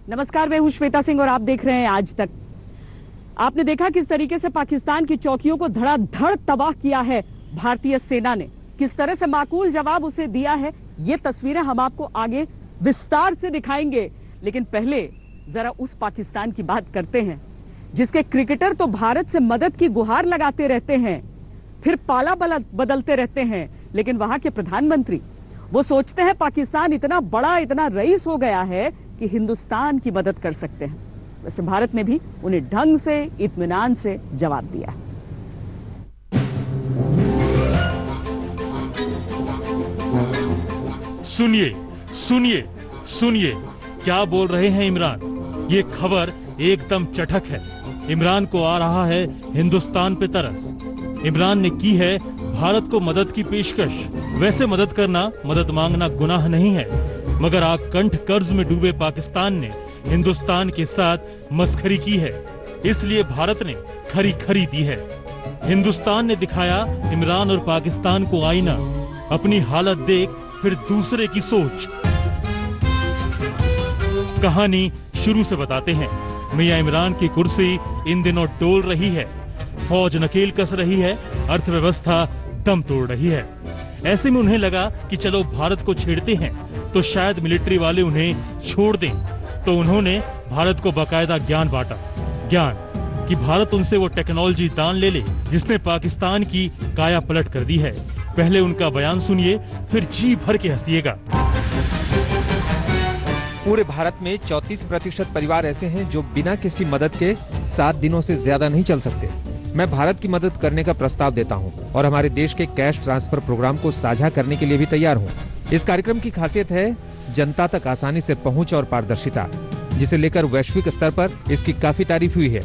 नमस्कार, मैं हूं श्वेता सिंह और आप देख रहे हैं आज तक। आपने देखा किस तरीके से पाकिस्तान की चौकियों को धड़ाधड़ तबाह किया है भारतीय सेना ने, किस तरह से माकूल जवाब उसे दिया है। ये तस्वीरें हम आपको आगे विस्तार से दिखाएंगे, लेकिन पहले जरा उस पाकिस्तान की बात करते हैं जिसके क्रिकेटर तो भारत से मदद की गुहार लगाते रहते हैं, फिर पाला बदलते रहते हैं, लेकिन वहां के प्रधानमंत्री वो सोचते हैं पाकिस्तान इतना बड़ा, इतना रईस हो गया है कि हिंदुस्तान की मदद कर सकते हैं। वैसे भारत ने भी उन्हें ढंग से, इत्मीनान से जवाब दिया। सुनिए सुनिए सुनिए, क्या बोल रहे हैं इमरान। ये खबर एकदम चटक है। इमरान को आ रहा है हिंदुस्तान पे तरस। इमरान ने की है भारत को मदद की पेशकश। वैसे मदद करना, मदद मांगना गुनाह नहीं है, मगर आकंठ कर्ज में डूबे पाकिस्तान ने हिंदुस्तान के साथ मस्खरी की है, इसलिए भारत ने खरी खरी दी है। हिंदुस्तान ने दिखाया इमरान और पाकिस्तान को आईना। अपनी हालत देख फिर दूसरे की सोच। कहानी शुरू से बताते हैं। मियां इमरान की कुर्सी इन दिनों डोल रही है, फौज नकेल कस रही है, अर्थव्यवस्था दम तोड़ रही है। ऐसे में उन्हें लगा कि चलो भारत को छेड़ते हैं तो शायद मिलिट्री वाले उन्हें छोड़ दें, तो उन्होंने भारत को बाकायदा ज्ञान बांटा। ज्ञान कि भारत उनसे वो टेक्नोलॉजी दान ले ले जिसने पाकिस्तान की काया पलट कर दी है। पहले उनका बयान सुनिए, फिर जी भर के हंसिएगा। पूरे भारत में 34% परिवार ऐसे हैं जो बिना किसी मदद के 7 दिनों से ज्यादा नहीं चल सकते। मैं भारत की मदद करने का प्रस्ताव देता हूं और हमारे देश के कैश ट्रांसफर प्रोग्राम को साझा करने के लिए भी तैयार हूं। इस कार्यक्रम की खासियत है जनता तक आसानी से पहुंच और पारदर्शिता, जिसे लेकर वैश्विक स्तर पर इसकी काफी तारीफ हुई है।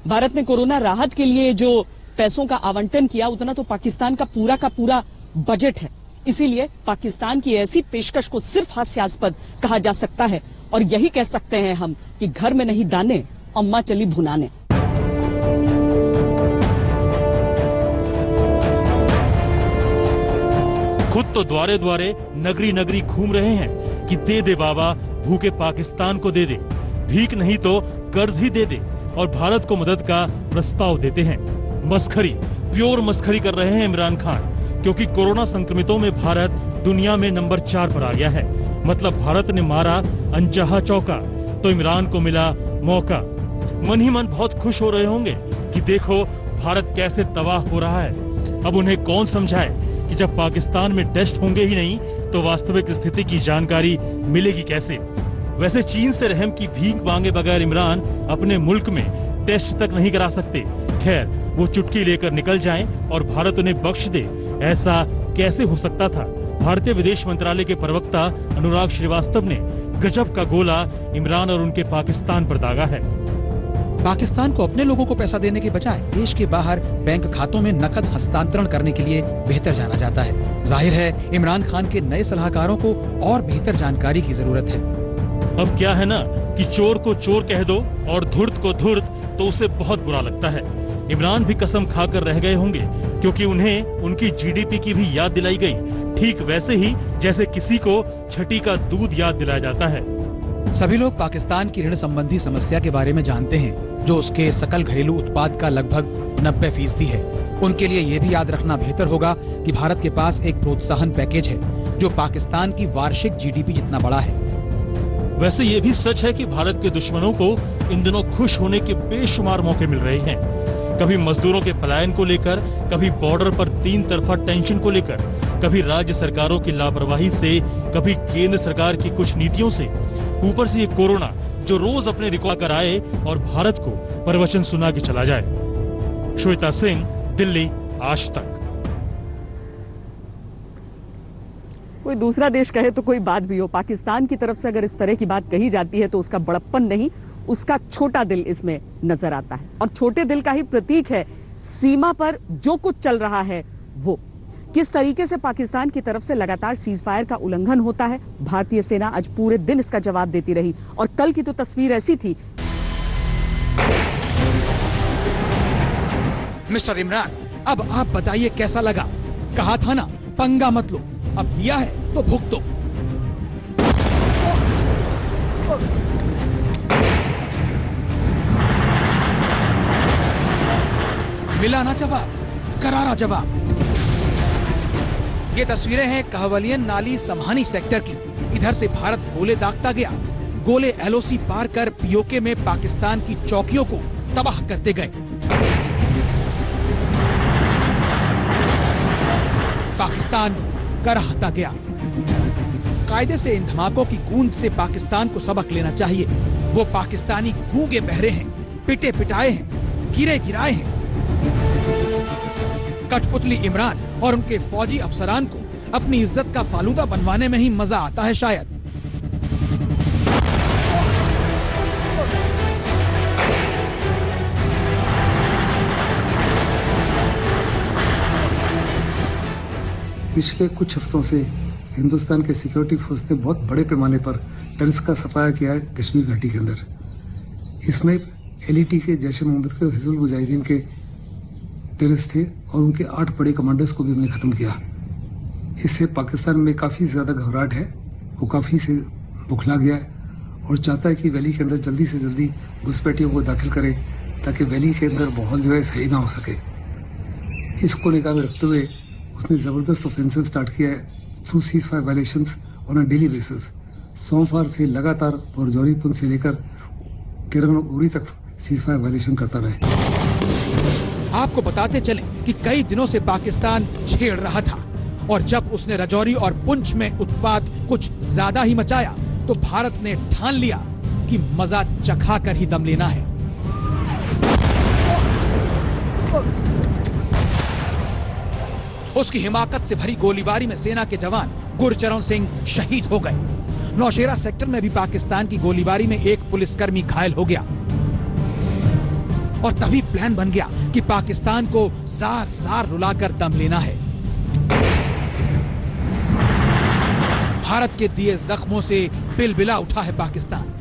भारत ने कोरोना राहत के लिए जो पैसों का आवंटन किया, उतना तो पाकिस्तान का पूरा बजट है। इसीलिए पाकिस्तान की ऐसी पेशकश को सिर्फ हास्यास्पद कहा जा सकता है और यही कह सकते हैं हम कि घर में नहीं दाने, अम्मा चली भुनाने। खुद तो द्वारे द्वारे, नगरी नगरी घूम रहे हैं कि दे दे बाबा, भूखे पाकिस्तान को दे दे, भीख नहीं तो कर्ज ही दे दे, और भारत को मदद का प्रस्ताव देते हैं। मस्खरी, प्योर मस्खरी कर रहे हैं इमरान खान, क्योंकि कोरोना संक्रमितों में भारत दुनिया में नंबर 4 पर आ गया है। मतलब भारत ने मारा अनचाहा चौका तो इमरान को मिला मौका। मन ही मन बहुत खुश हो रहे होंगे कि देखो भारत कैसे तबाह हो रहा है। अब उन्हें कौन समझाए कि जब पाकिस्तान में टेस्ट होंगे ही नहीं तो वास्तविक स्थिति की जानकारी मिलेगी कैसे। वैसे चीन से रहम की भीख मांगे बगैर इमरान अपने मुल्क में टेस्ट तक नहीं करा सकते। खैर, वो चुटकी लेकर निकल जाएं और भारत उन्हें बख्श दे, ऐसा कैसे हो सकता था। भारतीय विदेश मंत्रालय के प्रवक्ता अनुराग श्रीवास्तव ने गजब का गोला इमरान और उनके पाकिस्तान पर दागा है। पाकिस्तान को अपने लोगों को पैसा देने के बजाय देश के बाहर बैंक खातों में नकद हस्तांतरण करने के लिए बेहतर जाना जाता है। जाहिर है इमरान खान के नए सलाहकारों को और बेहतर जानकारी की जरूरत है। अब क्या है ना कि चोर को चोर कह दो और धूर्त को धूर्त, तो उसे बहुत बुरा लगता है। इमरान भी कसम खाकर रह गए होंगे, क्योंकि उन्हें उनकी जीडीपी की भी याद दिलाई गई, ठीक वैसे ही जैसे किसी को छठी का दूध याद दिलाया जाता है। सभी लोग पाकिस्तान की ऋण संबंधी समस्या के बारे में जानते हैं, जो उसके सकल घरेलू उत्पाद का लगभग 90% है। उनके लिए ये भी याद रखना बेहतर होगा कि भारत के पास एक प्रोत्साहन पैकेज है जो पाकिस्तान की वार्षिक जीडीपी जितना बड़ा है। वैसे ये भी सच है कि भारत के दुश्मनों को इन दिनों खुश होने के बेशुमार मौके मिल रहे हैं। कभी मजदूरों के पलायन को लेकर, कभी बॉर्डर पर 3 तरफा टेंशन को लेकर, कभी राज्य सरकारों की लापरवाही से, कभी केंद्र सरकार की कुछ नीतियों से, ऊपर से ये कोरोना जो रोज अपने रिकॉर्ड कर आए और भारत को प्रवचन सुना के चला जाए। श्वेता सिंह, दिल्ली, आज तक। कोई दूसरा देश कहे तो कोई बात भी हो, पाकिस्तान की तरफ से अगर इस तरह की बात कही जाती है तो उसका बड़प्पन नहीं, उसका छोटा दिल इसमें नजर आता है। और छोटे दिल का ही प्रतीक है सीमा पर जो कुछ चल रहा है वो। किस तरीके से पाकिस्तान की तरफ से लगातार सीज फायर का उल्लंघन होता है, भारतीय सेना आज पूरे दिन इसका जवाब देती रही। और कल की तो तस्वीर ऐसी थी। मिस्टर इमरान, अब आप बताइए कैसा लगा? कहा था ना पंगा मत लो, अब लिया है तो भुगतो। मिला ना जवाब, करारा जवाब। ये तस्वीरें हैं कहवलियन नाली समहानी सेक्टर की। इधर से भारत गोले दागता गया। गोले एलओसी पार कर पीओके में पाकिस्तान की चौकियों को तबाह करते गए। पाकिस्तान कराहता गया। कायदे से इन धमाकों की गूंज से पाकिस्तान को सबक लेना चाहिए। वो पाकिस्तानी गूंगे बहरे हैं, पिटे पिटाए हैं, गिरे गिराए हैं। कठपुतली इमरान और उनके फौजी अफसरान को अपनी इज्जत का फालूदा बनवाने में ही मजा आता है शायद। पिछले कुछ हफ्तों से हिंदुस्तान के सिक्योरिटी फोर्स ने बहुत बड़े पैमाने पर टेररिस्ट का सफाया किया है कश्मीर घाटी के अंदर। इसमें एलईटी के जैश ए मोहम्मद के हिजबुल मुजाहिदीन के टेररिस्ट थे और उनके 8 बड़े कमांडर्स को भी हमने खत्म किया। इससे पाकिस्तान में काफ़ी ज़्यादा घबराहट है, वो काफ़ी से बुखला गया है और चाहता है कि वैली के अंदर जल्दी से जल्दी घुसपैठियों को दाखिल करे ताकि वैली के अंदर माहौल जो है सही ना हो सके। इसको निगाह में रखते हुए उसने ज़बरदस्त ऑफेंसिव स्टार्ट किया है through ceasefire violations on a daily basis. सोमवार से लगातार बरजौरी पुंछ से लेकर केरन उरी तक सीज़फायर वायलेशन करता रहे। आपको बताते चलें कि कई दिनों से पाकिस्तान छेड़ रहा था और जब उसने रजौरी और पुंछ में उत्पात कुछ ज्यादा ही मचाया तो भारत ने ठान लिया कि मजा चखा कर ही दम लेना है। उसकी हिमाकत से भरी गोलीबारी में सेना के जवान गुरचरण सिंह शहीद हो गए। नौशेरा सेक्टर में भी पाकिस्तान की गोलीबारी में एक पुलिसकर्मी घायल हो गया और तभी प्लान बन गया कि पाकिस्तान को जार जार रुलाकर दम लेना है। भारत के दिए जख्मों से बिलबिला उठा है पाकिस्तान।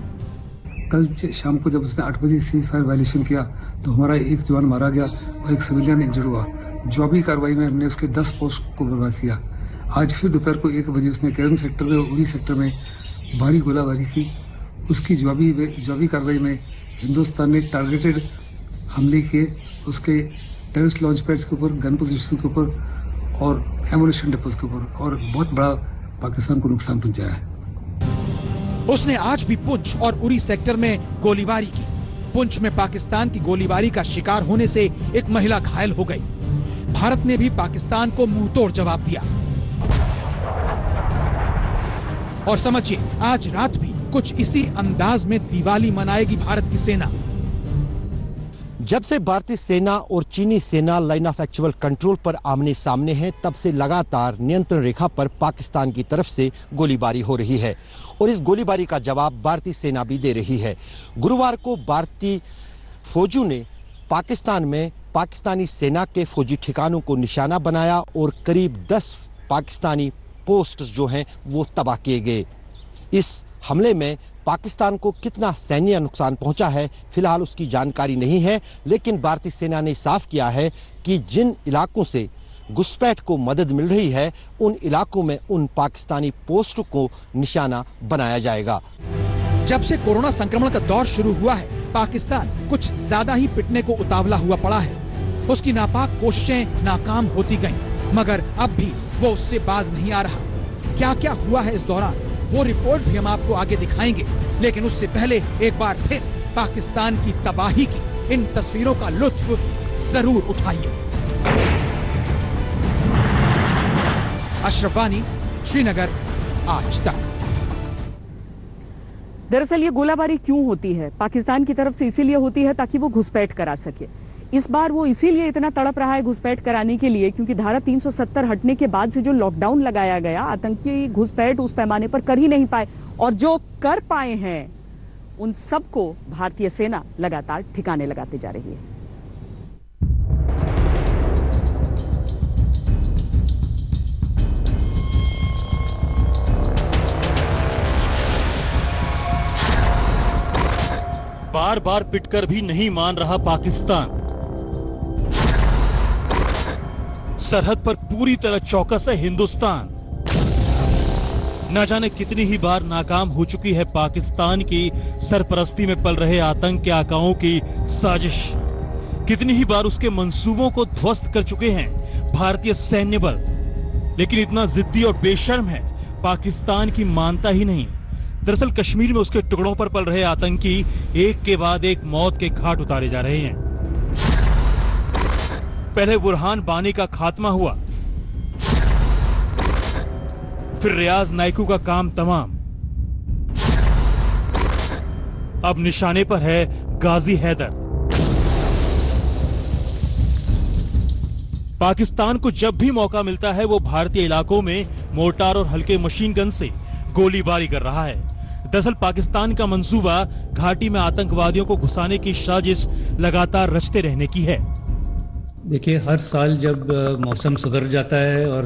कल शाम को जब उसने 8 बजे सीज़फायर वायलेशन किया तो हमारा एक जवान मारा गया और एक सिविलियन इंजर हुआ। जवाबी कार्रवाई में हमने उसके 10 पोस्ट को बर्बाद किया। आज फिर दोपहर को 1 बजे उसने केरन सेक्टर में और उरी सेक्टर में भारी गोलाबारी की। उसकी जवाबी कार्रवाई में हिंदुस्तान ने टारगेटेड हमले किए उसके टेररिस्ट लॉन्च पैड्स के ऊपर, गन पोजीशन के ऊपर और एमुनिशन डिपोज के ऊपर और बहुत बड़ा पाकिस्तान को नुकसान पहुंचाया है। उसने आज भी पुंछ और उरी सेक्टर में गोलीबारी की। पुंछ में पाकिस्तान की गोलीबारी का शिकार होने से एक महिला घायल हो गई। भारत ने भी पाकिस्तान को मुंहतोड़ जवाब दिया और समझिए आज रात भी कुछ इसी अंदाज में दिवाली मनाएगी भारत की सेना। जब से भारतीय सेना और चीनी सेना लाइन ऑफ एक्चुअल कंट्रोल पर आमने सामने हैं, तब से लगातार नियंत्रण रेखा पर पाकिस्तान की तरफ से गोलीबारी हो रही है और इस गोलीबारी का जवाब भारतीय सेना भी दे रही है। गुरुवार को भारतीय फौजियों ने पाकिस्तान में पाकिस्तानी सेना के फौजी ठिकानों को निशाना बनाया और करीब 10 पाकिस्तानी पोस्ट जो हैं वो तबाह किए गए। इस हमले में पाकिस्तान को कितना सैन्य नुकसान पहुंचा है फिलहाल उसकी जानकारी नहीं है, लेकिन भारतीय सेना ने साफ किया है कि जिन इलाकों से घुसपैठ को मदद मिल रही है उन इलाकों में उन पाकिस्तानी पोस्टों को निशाना बनाया जाएगा। जब से कोरोना संक्रमण का दौर शुरू हुआ है, पाकिस्तान कुछ ज्यादा ही पिटने को उतावला हुआ पड़ा है। उसकी नापाक कोशिशें नाकाम होती गईं, मगर अब भी वो उससे बाज नहीं आ रहा। क्या क्या हुआ है इस दौरान वो रिपोर्ट भी हम आपको आगे दिखाएंगे, लेकिन उससे पहले एक बार फिर पाकिस्तान की तबाही की इन तस्वीरों का लुत्फ जरूर उठाइए। अशरफ वानी, श्रीनगर, आज तक। दरअसल ये गोलाबारी क्यों होती है? पाकिस्तान की तरफ से इसीलिए होती है ताकि वो घुसपैठ करा सके। इस बार वो इसीलिए इतना तड़प रहा है घुसपैठ कराने के लिए क्योंकि धारा 370 हटने के बाद से जो लॉकडाउन लगाया गया, आतंकी घुसपैठ उस पैमाने पर कर ही नहीं पाए और जो कर पाए हैं उन सबको भारतीय सेना लगातार ठिकाने लगाते जा रही है। बार बार पिटकर भी नहीं मान रहा पाकिस्तान। सरहद पर पूरी तरह चौकस है हिंदुस्तान। न जाने कितनी ही बार नाकाम हो चुकी है पाकिस्तान की सरपरस्ती में पल रहे आतंक के आकाओं की साजिश। कितनी ही बार उसके मंसूबों को ध्वस्त कर चुके हैं भारतीय सैन्य बल, लेकिन इतना जिद्दी और बेशर्म है पाकिस्तान की मानता ही नहीं। दरअसल कश्मीर में उसके टुकड़ों पर पल रहे आतंकी एक के बाद एक मौत के घाट उतारे जा रहे हैं। पहले बुरहान बानी का खात्मा हुआ, फिर रियाज नाइकू का काम तमाम, अब निशाने पर है गाजी हैदर। पाकिस्तान को जब भी मौका मिलता है वो भारतीय इलाकों में मोर्टार और हल्के मशीन गन से गोलीबारी कर रहा है। दरअसल पाकिस्तान का मंसूबा घाटी में आतंकवादियों को घुसाने की साजिश लगातार रचते रहने की है। देखिए, हर साल जब मौसम सुधर जाता है और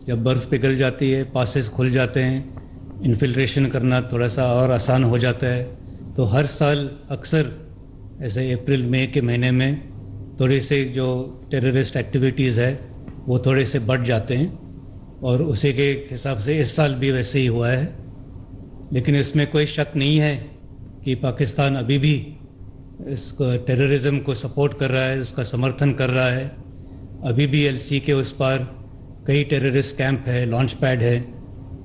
जब बर्फ़ पिघल जाती है, पासेस खुल जाते हैं, इन्फिल्ट्रेशन करना थोड़ा सा और आसान हो जाता है, तो हर साल अक्सर ऐसे अप्रैल मई के महीने में थोड़े से जो टेररिस्ट एक्टिविटीज़ है वो थोड़े से बढ़ जाते हैं, और उसी के हिसाब से इस साल भी वैसे ही हुआ है। लेकिन इसमें कोई शक नहीं है कि पाकिस्तान अभी भी इसको टेररिज्म को सपोर्ट कर रहा है, उसका समर्थन कर रहा है। अभी भी एलसी के उस पार कई टेररिस्ट कैंप है, लॉन्च पैड है,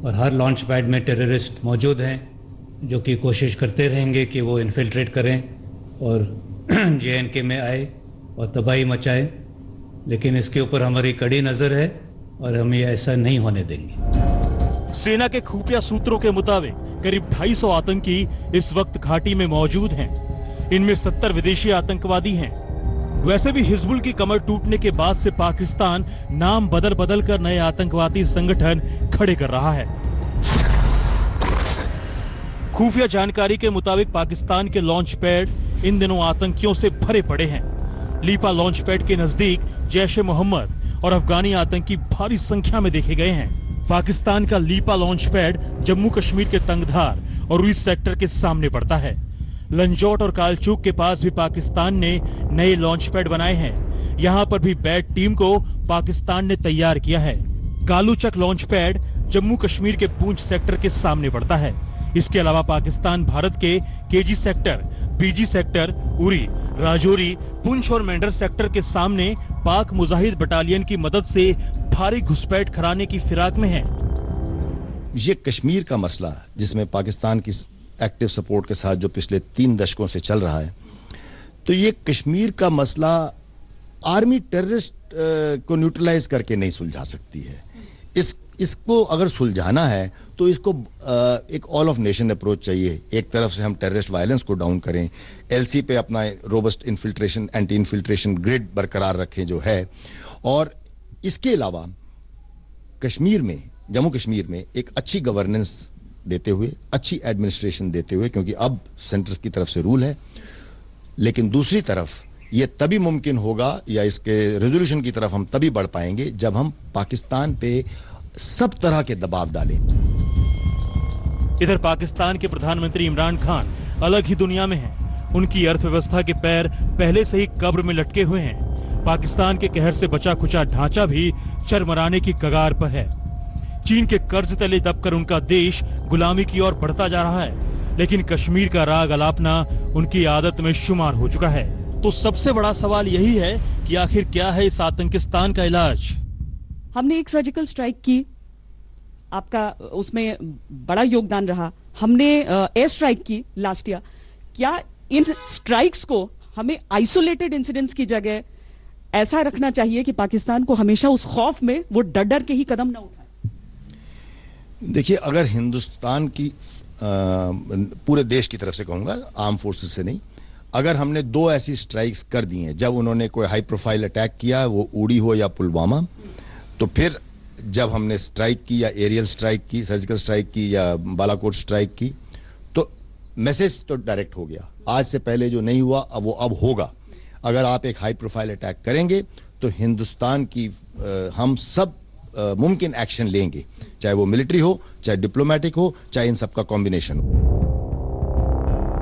और हर लॉन्च पैड में टेररिस्ट मौजूद हैं जो कि कोशिश करते रहेंगे कि वो इन्फिल्ट्रेट करें और JNK में आए और तबाही मचाए। लेकिन इसके ऊपर हमारी कड़ी नज़र है और हम ये ऐसा नहीं होने देंगे। सेना के खुफिया सूत्रों के मुताबिक करीब 250 आतंकी इस वक्त घाटी में मौजूद हैं। इनमें 70 विदेशी आतंकवादी हैं। वैसे भी हिजबुल की कमर टूटने के बाद से पाकिस्तान नाम बदल बदल कर नए आतंकवादी संगठन खड़े कर रहा है। खुफिया जानकारी के मुताबिक पाकिस्तान के लॉन्च पैड इन दिनों आतंकियों से भरे पड़े हैं। लीपा लॉन्च पैड के नजदीक जैश-ए मोहम्मद और अफगानी आतंकी भारी संख्या में देखे गए हैं। पाकिस्तान का लीपा लॉन्च पैड जम्मू कश्मीर के तंगधार और उरी सेक्टर के सामने पड़ता है। लंजौट और कालचूक के पास भी पाकिस्तान ने नए लॉन्च पैड बनाए हैं। यहां पर भी बैट टीम को पाकिस्तान ने तैयार किया है। कालूचक लॉन्च पैड जम्मू कश्मीर के पूंछ सेक्टर के सामने पड़ता है। इसके अलावा पाकिस्तान भारत के केजी सेक्टर, बीजी सेक्टर, उरी, राजौरी, पुंछ और मेंढर सेक्टर के सामने पाक मुजाहिद बटालियन की मदद से भारी घुसपैठ कराने की फिराक में है। ये कश्मीर का मसला जिसमें पाकिस्तान की एक्टिव सपोर्ट के साथ जो पिछले 3 दशकों से चल रहा है, तो ये कश्मीर का मसला आर्मी टेररिस्ट को न्यूट्रलाइज करके नहीं सुलझा सकती है। इसको अगर सुलझाना है तो इसको एक ऑल ऑफ नेशन अप्रोच चाहिए। एक तरफ से हम टेररिस्ट वायलेंस को डाउन करें, एलसी पे अपना robust infiltration, anti infiltration grid बरकरार रखें जो है, और इसके अलावा कश्मीर में, जम्मू कश्मीर में एक अच्छी गवर्नेंस देते हुए, अच्छी एडमिनिस्ट्रेशन देते हुए, क्योंकि अब सेंटर्स की तरफ से रूल है। लेकिन दूसरी तरफ ये तभी मुमकिन होगा, या इसके रेजोल्यूशन की तरफ हम तभी बढ़ पाएंगे जब हम पाकिस्तान पे सब तरह के दबाव डालें। इधर पाकिस्तान के प्रधानमंत्री इमरान खान अलग ही दुनिया में हैं। उनकी अर्थव्यवस्था के पैर पहले से ही कब्र में लटके हुए हैं। पाकिस्तान के कहर से बचा खुचा ढांचा भी चरमराने की कगार पर है। चीन के कर्ज तले दबकर उनका देश गुलामी की ओर बढ़ता जा रहा है, लेकिन कश्मीर का राग अलापना उनकी आदत में शुमार हो चुका है। तो सबसे बड़ा सवाल यही है कि आखिर क्या है इस आतंकिस्तान का इलाज। हमने एक सर्जिकल स्ट्राइक की, आपका उसमें बड़ा योगदान रहा। हमने एयर स्ट्राइक की लास्ट ईयर। क्या इन स्ट्राइक्स को हमें आइसोलेटेड इंसिडेंट्स की जगह ऐसा रखना चाहिए कि पाकिस्तान को हमेशा उस खौफ में वो डर डर के ही कदम ना उठाए? देखिए, अगर हिंदुस्तान की पूरे देश की तरफ से कहूंगा, आर्म फोर्सेस से नहीं, अगर हमने 2 ऐसी स्ट्राइक्स कर दी हैं जब उन्होंने कोई हाई प्रोफाइल अटैक किया, वो उड़ी हो या पुलवामा, तो फिर जब हमने स्ट्राइक की या एरियल स्ट्राइक की, सर्जिकल स्ट्राइक की या बालाकोट स्ट्राइक की, तो मैसेज तो डायरेक्ट हो गया। आज से पहले जो नहीं हुआ अब वो अब होगा। अगर आप एक हाई प्रोफाइल अटैक करेंगे तो हिंदुस्तान की हम सब मुमकिन एक्शन लेंगे, चाहे वो मिलिट्री हो, चाहे डिप्लोमेटिक हो, चाहे इन सब का कॉम्बिनेशन हो।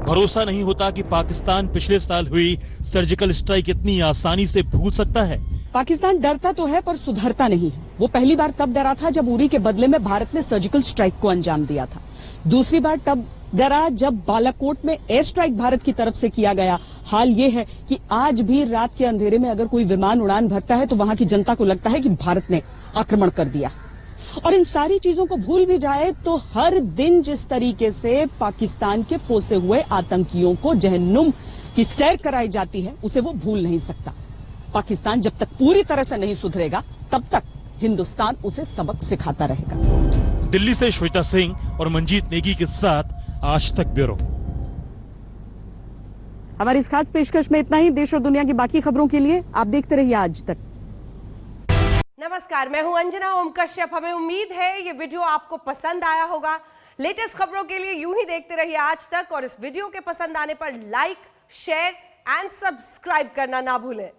भरोसा नहीं होता कि पाकिस्तान पिछले साल हुई सर्जिकल स्ट्राइक इतनी आसानी से भूल सकता है। पाकिस्तान डरता तो है पर सुधरता नहीं। वो पहली बार तब डरा था जब उरी के बदले में भारत ने सर्जिकल स्ट्राइक को अंजाम दिया था। दूसरी बार तब डरा जब बालाकोट में एयर स्ट्राइक भारत की तरफ से किया गया। हाल ये है कि आज भी रात के अंधेरे में अगर कोई विमान उड़ान भरता है तो वहां की जनता को लगता है कि भारत ने आक्रमण कर दिया। और इन सारी चीजों को भूल भी जाए तो हर दिन जिस तरीके से पाकिस्तान के पोसे हुए आतंकियों को जहन्नुम की सैर कराई जाती है उसे वो भूल नहीं सकता। पाकिस्तान जब तक पूरी तरह से नहीं सुधरेगा तब तक हिंदुस्तान उसे सबक सिखाता रहेगा। दिल्ली से श्वेता सिंह और मंजीत नेगी के साथ आज तक ब्यूरो। हमारी इस खास पेशकश में इतना ही। देश और दुनिया की बाकी खबरों के लिए आप देखते रहिए आज तक। नमस्कार, मैं हूं अंजना ओम कश्यप। हमें उम्मीद है ये वीडियो आपको पसंद आया होगा। लेटेस्ट खबरों के लिए यूं ही देखते रहिए आज तक और इस वीडियो के पसंद आने पर लाइक, शेयर एंड सब्सक्राइब करना ना भूलें।